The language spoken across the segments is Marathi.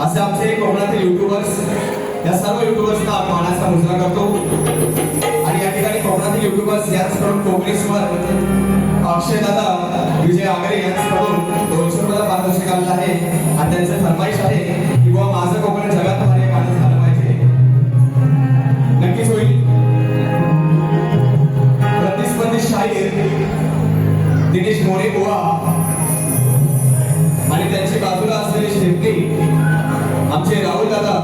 असे आमचे कोकणातील युट्यूबर्स, या सर्व युट्यूबर्सना मानाचा मुजरा करतो आणि या ठिकाणी कोकणातील युट्यूबर्स यांच्याकडून कोकणी स्वर अक्षय दादा विजय आगरे यांच्याकडून 200 रुपयाला पारितोषिक आलेलं आहे आणि त्यांचं फरमाईश आहे की बुवा माझं कोकण जगात बाहेर एक गाणं झालं पाहिजे. नक्कीच होईल. प्रतिस्पर्धी शाहीर दिनेश मोरे बुवा आणि त्यांची बाजूला असलेले शेट्टी आमचे राहुल दादा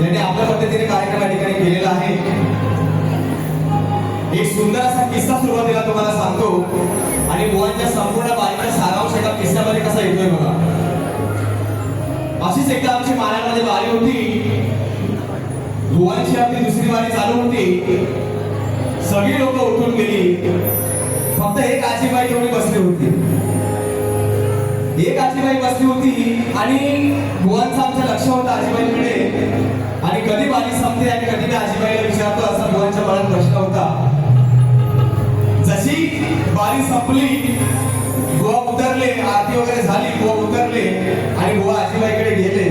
यांनी आपल्या पद्धतीने कार्यक्रम या ठिकाणी केलेला आहे. एक सुंदर असा किस्सा सुरुवातीला तुम्हाला सांगतो आणि बुवांच्या संपूर्ण बारीचा सारांश एका किस्स्यामध्ये कसा येतोय बघा. अशीच एकदा आमची मालामध्ये वारी होती. बुवांची आपली दुसरी वारी चालू होती. सगळी लोक उठून गेली. फक्त एक आजीबाई तेवढी बसली होती. एक आजीबाई बसली होती आणि बुवांचं आमचं लक्ष होतं आजीबाईकडे आणि कधी वारी संपते आणि कधी मी आजीबाईला विचारतो असा बुवांच्या मनात प्रश्न होता. जशी वारी संपली, बुवा उतरले, आरती वगैरे झाली, बुवा उतरले आणि बुवा आजीबाईकडे गेले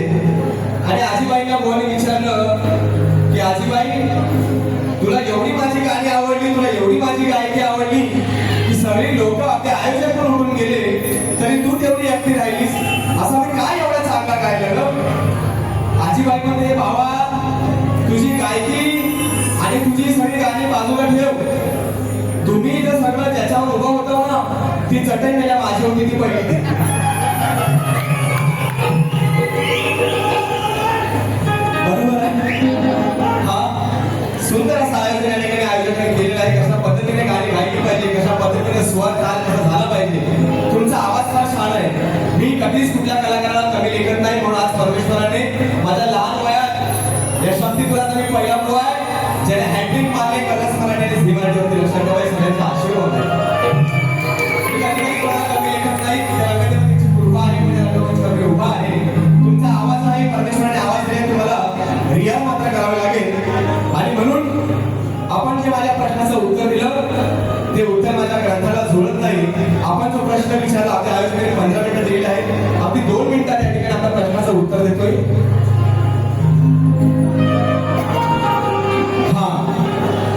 आणि आजीबाईंना बुवाने विचारलं की आजीबाई तुला एवढी माझी गाणी आवडली, तुला एवढी माझी गायकी आवडली की सगळे लोक आपले आयोजक पण उडून गेले तरी तू तेवढी एकटी राहिलीस, असं मी काय एवढा चांगला गायलं? आजीबाई म्हणते बाबा तुझी गायकी आणि तुझी सगळी गाणी बाजूला ठेव. तुम्ही जर सगळं ज्याच्यावर उभं होतं ना ती चटई मेल्या माझी होती ती पहिली. बरोबर आहे. हा सुंदर असं आयोजन या ठिकाणी आयोजन केलेलं आहे. कशा पद्धतीने गाणी गायली पाहिजे, कशा पद्धतीने स्वर ताल कसा झाला पाहिजे. तुमचा आवाज फार छान आहे. मी कधीच कुठल्या कलाकाराला कमी लेखत नाही म्हणून आज परमेश्वराने माझ्या लहान वयात या शक्तीपुराचा मी पहिला मुलगा आहे ज्याने हॅट्रिक मारले कलर्स मराठी आणि झी मराठीवरती. लक्षात ठेवा सगळ्यांचा आशीर्वाद आहे. कमी लेखत नाही, त्या रंगदेवतेची कृपा आहे, म्हणजे रंगदेवतेची कृपा आहे. तुमचा आवाज आहे, परमेश्वराने आवाज दिले, तुम्हाला रियाज मात्र करावे लागेल आणि म्हणून आपण जे माझ्या प्रश्नाचं उत्तर दिलं ते उत्तर माझ्या ग्रंथाला जुळत नाही. आपण जो प्रश्न विचारला आपल्या आयोजकाने 15 मिनिटं दिलेले आहे. अगदी 2 मिनिटात या ठिकाणी आपल्या प्रश्नाचं उत्तर देतोय.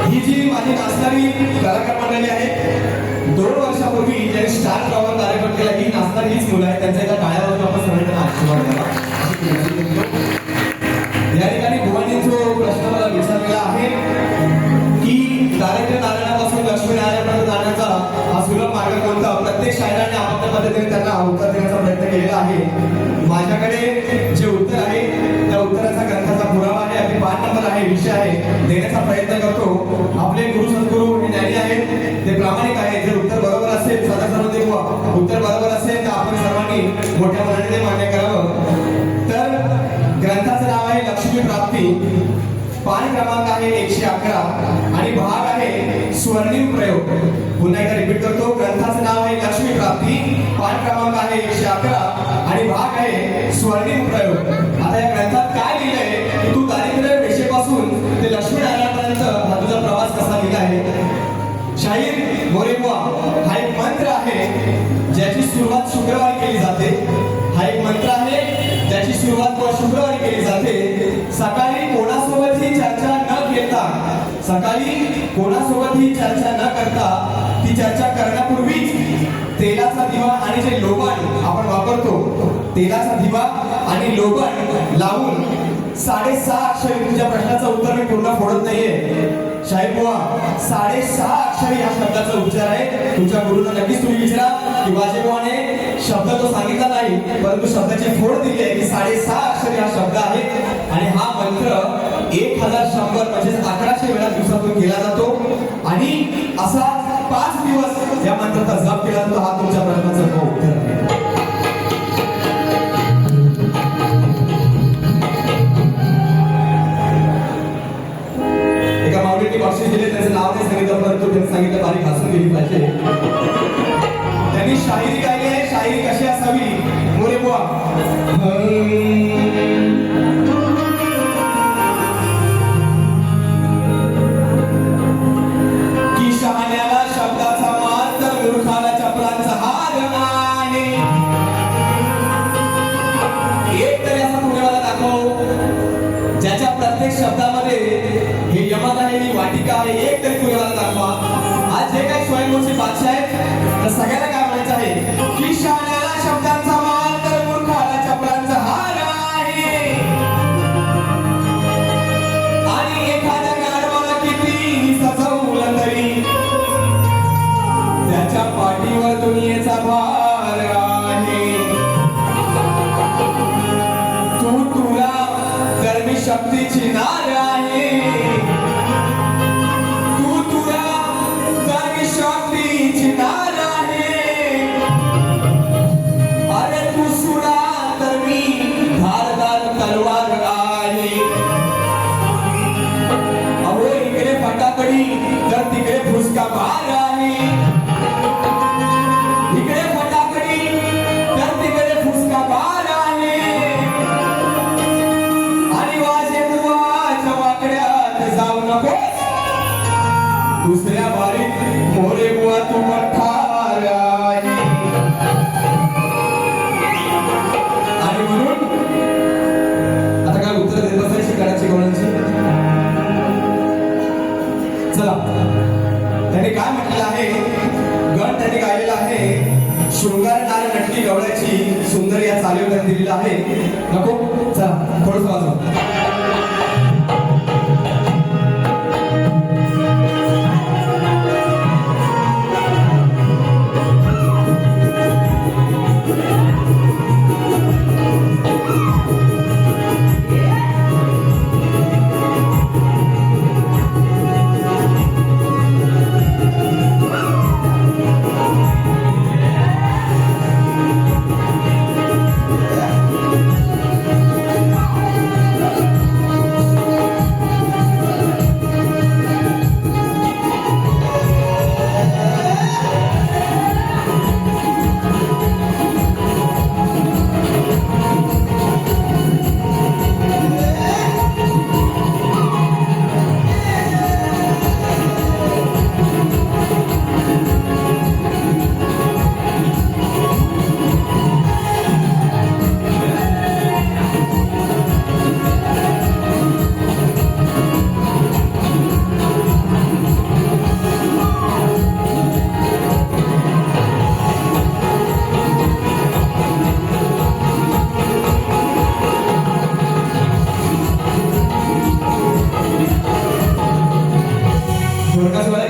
ही जी माझी नाचणारी कलाकार मंडळी आहे, 2 वर्षापूर्वी ज्यांनी स्टार प्रॉब्लेम कार्यक्रम केला ही नाचणारी हीच मुलं आहेत. त्यांच्या एका टाळ्यावरून आपण सगळ्यांना आशीर्वाद द्यावा. या ठिकाणी बुवांनी जो प्रश्न मला विचारलेला आहे की दारिद्र्य नारायणापासून लक्ष्मीनारायणापर्यंत जाण्याचा हा सुलभ मार्ग कोणता? प्रत्येक शायराने आपापल्या पद्धतीने त्यांना उत्तर देण्याचा प्रयत्न केलेला आहे. माझ्याकडे जे उत्तर आहे त्या उत्तराचा ग्रंथाचा पुरावा आहे. अगदी 5 नंबर आहे, विषय आहे, देण्याचा प्रयत्न करतो. आपले गुरु सद्गुरू हे ज्ञानी आहेत, ते प्रामाणिक आहेत. जर उत्तर बरोबर असेल, सदा सर्व देव उत्तर बरोबर असेल तर आपण सर्वांनी मोठ्या मनाने ते मान्य करावं. तर ग्रंथाचं नाव आहे लक्ष्मी प्राप्ती. पान क्रमांक आहे 111 आणि भाग आहे स्वर्णिम प्रयोग. पुन्हा एकदा रिपीट करतो. ग्रंथाचं नाव आहे लक्ष्मी प्राप्ती, पान क्रमांक आहे 111 आणि भाग आहे स्वर्णिम प्रयोग. आता या ग्रंथात काय लिहिलंय की तू दारिद्र्य रेषेपासून ते लक्ष्मीनारायणापर्यंत हा तुझा प्रवास कसा लिहिला आहे. शाहीर मोरेबुवा हा एक मंत्र आहे ज्याची सुरुवात शुक्रवारी केली जाते. हा एक मंत्र आहे ज्याची सुरुवात शुक्रवारी केली जाते. सकाळी कोणासोबतही चर्चा न केता, सकाळी कोणासोबतही चर्चा न करता ती चर्चा करण्यापूर्वीच तेलाचा दिवा आणि जे लोबण आपण वापरतो, तेलाचा दिवा आणि लोबण लावून 6.5 अक्षरी, तुझ्या प्रश्नाचं उत्तर मी पूर्ण फोडत नाहीये शाहीर बुवा, 6.5 अक्षरी या शब्दाचा उच्चार आहे. तुमच्या गुरुला नक्कीच तुम्ही विचारा की वाजेबुवाने शब्द तो सांगितला नाही परंतु शब्दाची फोड दिली आहे की 6.5 अक्षरी हा शब्द आहे आणि हा मंत्र 1100 म्हणजे 1100 वेळा दिवसातून केला जातो आणि असा 5 दिवस या मंत्राचा जप केला जातो. हा तुमच्या प्रश्नाचं उत्तर आहे. एका माऊलींनी बक्षीस दिले, त्याचं नाव नाही सांगितलं परंतु त्यांनी सांगितलं बारीक हसून गेली पाहिजे. त्यांनी शाहिरी गायली आहे. शाहिरी कशी असावी मोरेबुवा? की शहाण्याला शब्दाचा मार तर मूर्खाला चपलांचा हार आहे. शब्दामध्ये हे यमक आहे ही वाटिका आहे एक तरी कुणाला दाखवा. आज जे काही स्वयंभूची बादशाह आहेत तर सगळ्यांना काय म्हणायचं आहे की शाण्याला शब्दांचा मान तर मूर्खाला चपलांचा हार आहे. आणि एखाद्या गाढवाला किती सजवलं तरी त्याच्या पाठीवर दुनियेचा भार आहे. तू तुला कर्मी शक्तीची नार आहे. तू तुला कर्मी शक्तीची नार आहे. अरे तू सुरा तर मी धारदार तलवार आहे. अहो इकडे फटाकडी तर तिकडे फुसका बार आहे. इकडे फटाकडी तर तिकडे फुसका बार आहे. आणि वाजे बुवाच्या वाकड्यात जाऊ नकोस. दुसऱ्या बारीत मोरे बुवा तू ठार आहे. आणि म्हणून आता काय उत्तर देत बसायची करायची गवळणची. चला त्यांनी काय म्हटलेलं आहे गण त्यांनी गायलेलं आहे शृंगारणार नटकी गवळ्याची सुंदर या चालीवर त्यांनी दिलेलं आहे. नको चला थोडंसं वाजवा.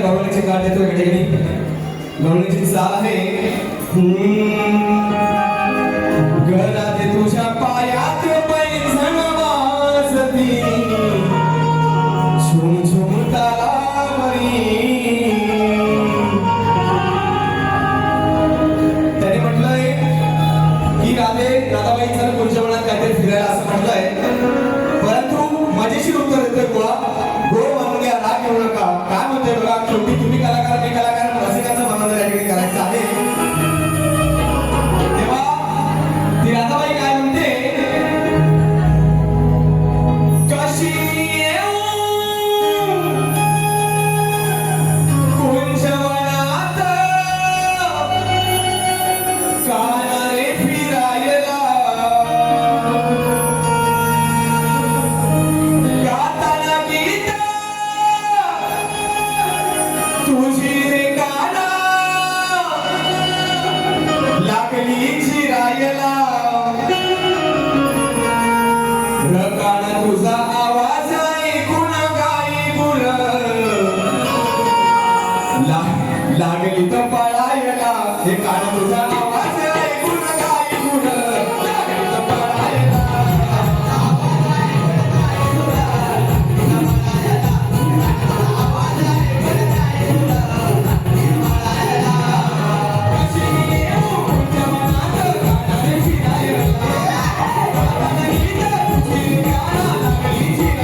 गवळणीची गाठ देतो या ठिकाणी. गवळणीची चाल आहे गळाते तुझ्या पायात पैंजण वाजती झुम झुम तालावरी. त्याने म्हटलंय की राधाबाईंचं पुढच्या मनात काहीतरी फिरायला असं म्हटलंय. परंतु मजेशीर उत्तर देतोय गोळा. गोळ मानून घ्या राग घेऊ नका. काय म्हणतोय बघा शेवटी तुम्ही कलाकार मी कलाकार रसिकांचं मनोरंजन या ठिकाणी करायचं आहे. तेव्हा ती राधाबाई काय म्हणते कशी कुंजवनात कानारे फिरायला गाताना गीत तुझी रे काना लागली चिरायला. रकाना तुझा आवाज ऐकून गाई गुर लागली तर पळायला. हे काना तुझा आवाज ऐकून गाई गुर लागली तर पळायला. Thank you.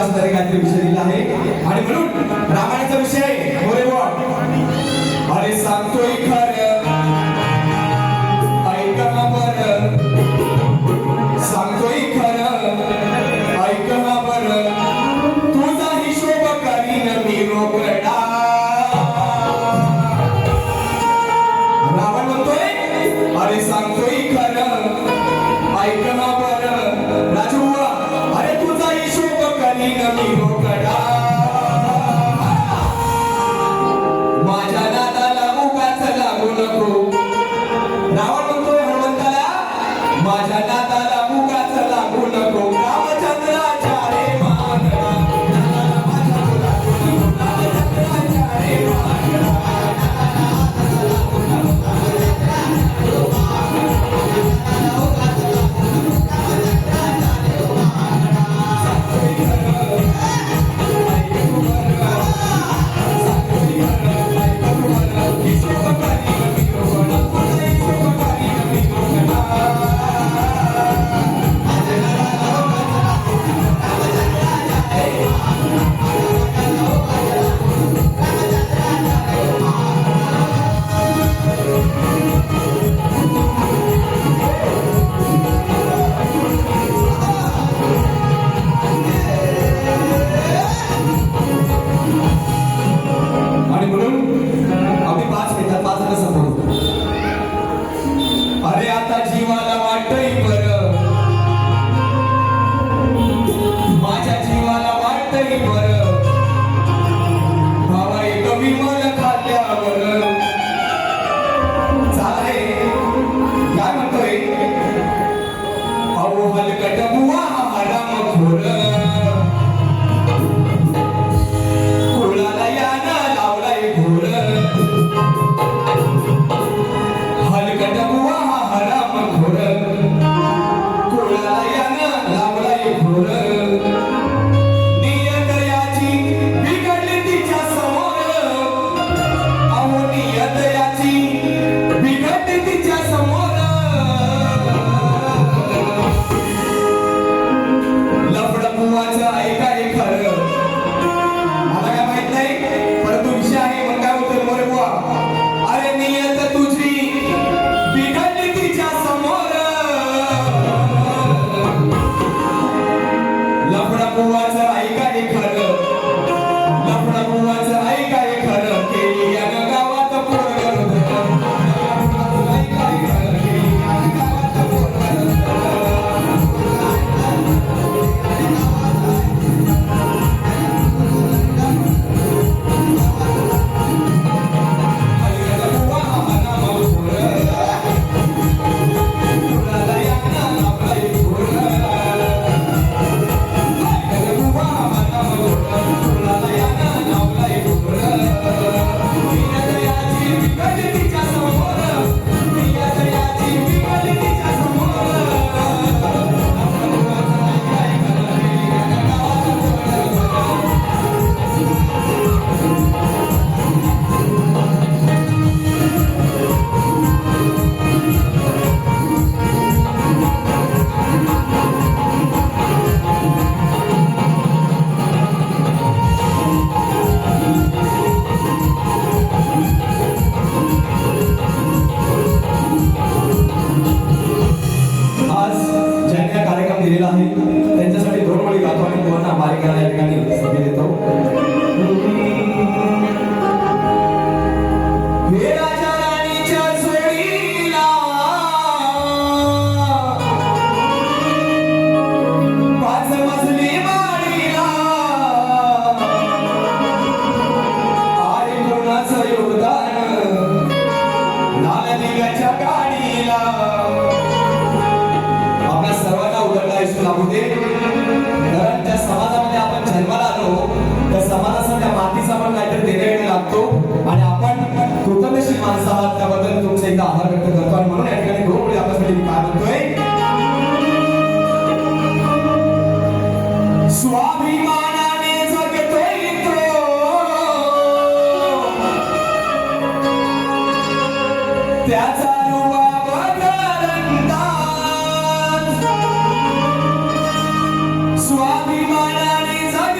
असणारे काहीतरी विषय दिला आहे आणि म्हणून रामायणाचा विषय आहे मोरे बुवा. अरे सांगतोय खरं ऐक ना बरं, सांगतोय खरं ऐक ना बरं, तुझा हिशोब करीन मी रोकडा. रावण म्हणतोय अरे सांगतोय खरं ऐक ना बरं राजू, अरे तुझा हिशोब करीन मी रोकडा. माझ्या नादाला उगाच लागू नको. रावण म्हणतोय हनुमंताला माझ्या नादाला उगाच लागू नको. रामचंद्राच्या रे मागणा, नादाला माझ्या लागू नको. रामचंद्राच्या रे मागणा. आणि म्हणून आम्ही 5 मिनिटात 5 जण संपवतो. अरे आता जीवाला वाटतंय बरं, माझ्या जीवाला वाटतंय बरं, भावा एक विमल खाल्ल्यावर. चालय काय म्हणतोय, अहो हलकट बुवा हराम खोर, कुळाला यानं लावलाय घोर. हलकट बुवा हराम घोर, कुळाला यानं लावलाय घोर. नियत याची बिघडली तिच्या समोर, अहो नियत याची बिघडली तिच्या समोर. लफड बुवाचं ऐकाय खरं, मला काय माहित नाही परंतु विषय आहे. मग काय होतं मोरे बुवा, अरे नियत तुझी बिघडली तिच्या समोर. लफडा बुवाचं ऐकाय खरं, लफडा बुवाचं ऐकाय खरं, केली यानं गावात पोरगं. ऐकाय खरं, केली यानं गावात पोरगं. दिलेला आहे त्यांच्यासाठी 2 ओळी गातो आणि तुम्हाला मालिकेला या ठिकाणी संधी देतो. हे राजा राणीच्या जोडीला पाच मजली माडीला, अरे कोणाचं योगदान नालदिगाच्या गाडीला. आपल्या सर्वांना उदंड आयुष्य लाभू दे. कारण ज्या समाजामध्ये आपण जन्माला आलो त्या समाजासाठी त्या मातीचा आपण काहीतरी देणं लागतो आणि आपण कृतज्ञशील माणसं आहात त्याबद्दल तुमचा एकदा आभार व्यक्त करतो. आणि म्हणून या ठिकाणी 2 ओळी आपल्यासाठी मी काय म्हणतोय, स्वाभिमानाने जगतोय तो, त्याचा रुबाब स्वाभिमानाने जग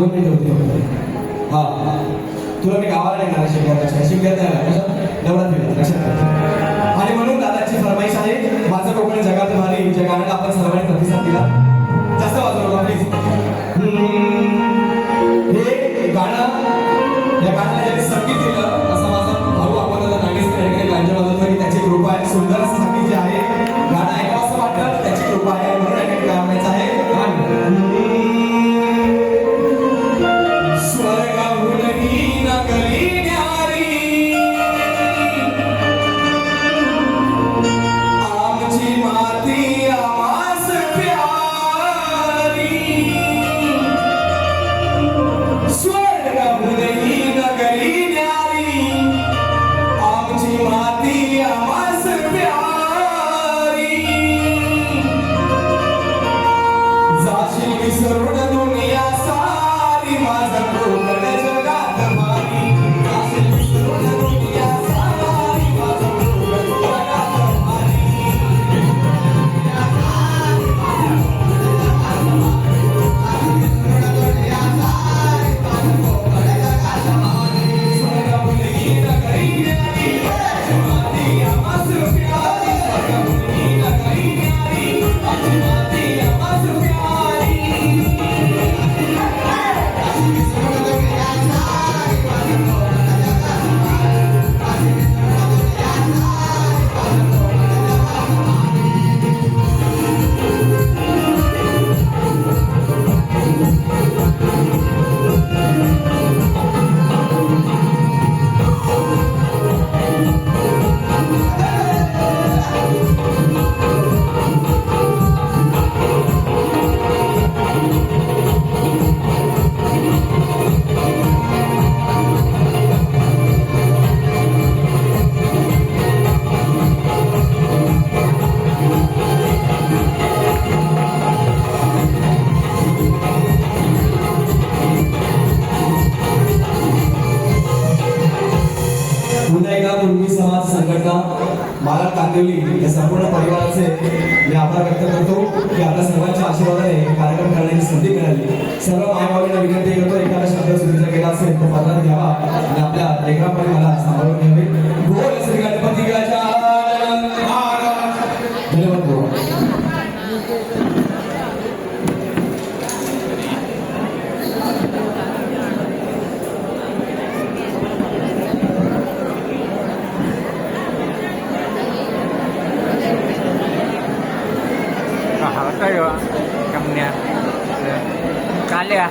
2 मिनिटं होती. हा तुला मी गावाला नाही ना शिकवत शिकत नाही नवरात्रीला लक्षात ठेव. आणि म्हणून दादाची फरमाईश आहे माझं कोकण जगात भारी ज्या गाण्याला आपण सर्वांनी प्रतिसाद दिला. जास्त वाजवलं प्लीज. हे गाणं या गाण्याला ज्यांनी संगीत दिलं असा माझा भाऊ आपण नागेश गांजा वाजवतो की त्याची कृपा आहे. सुंदर असं संगीत जे आहे गाणं ऐकावं असं वाटतं त्याची कृपा आहे म्हणून ऐकत गाण्याचं आहे. स्वर्गाहूनही नगरी न्यारी आमची माती आवाज प्यारी. स्वर्गाहूनही नगरी न्यारी आमची माती आवाज प्यारी. जाशील विसरून दुनिया सारी माझं कोकण जगात भारी. जाशील विसरून दुनिया सारी माझं कोकण जगात भारी. स्वर्गाहूनही नगरी न्यारी आमची माती आवाज प्यारी. स्वर्गाहूनही नगरी न्यारी आमची माती आवाज प्यारी. पुन्हा एकदा पूर्वी समाज संघटना मला कांदिवली या संपूर्ण परिवाराचे मी आभार व्यक्त करतो की आपल्या सर्वांच्या आशीर्वादाने कार्यक्रम करण्याची संधी मिळाली. सर्व मायबाबांना विनंती करतो एखादा शब्द चुकीचा केला असेल तर पदरात घ्यावा आणि आपल्या लेकरांमध्ये मला सांभाळून घ्यावे. बोल श्री गणपती गजानन महाराज. धन्यवाद भाऊ. Mahal kayo, kamu niya. Kali ah.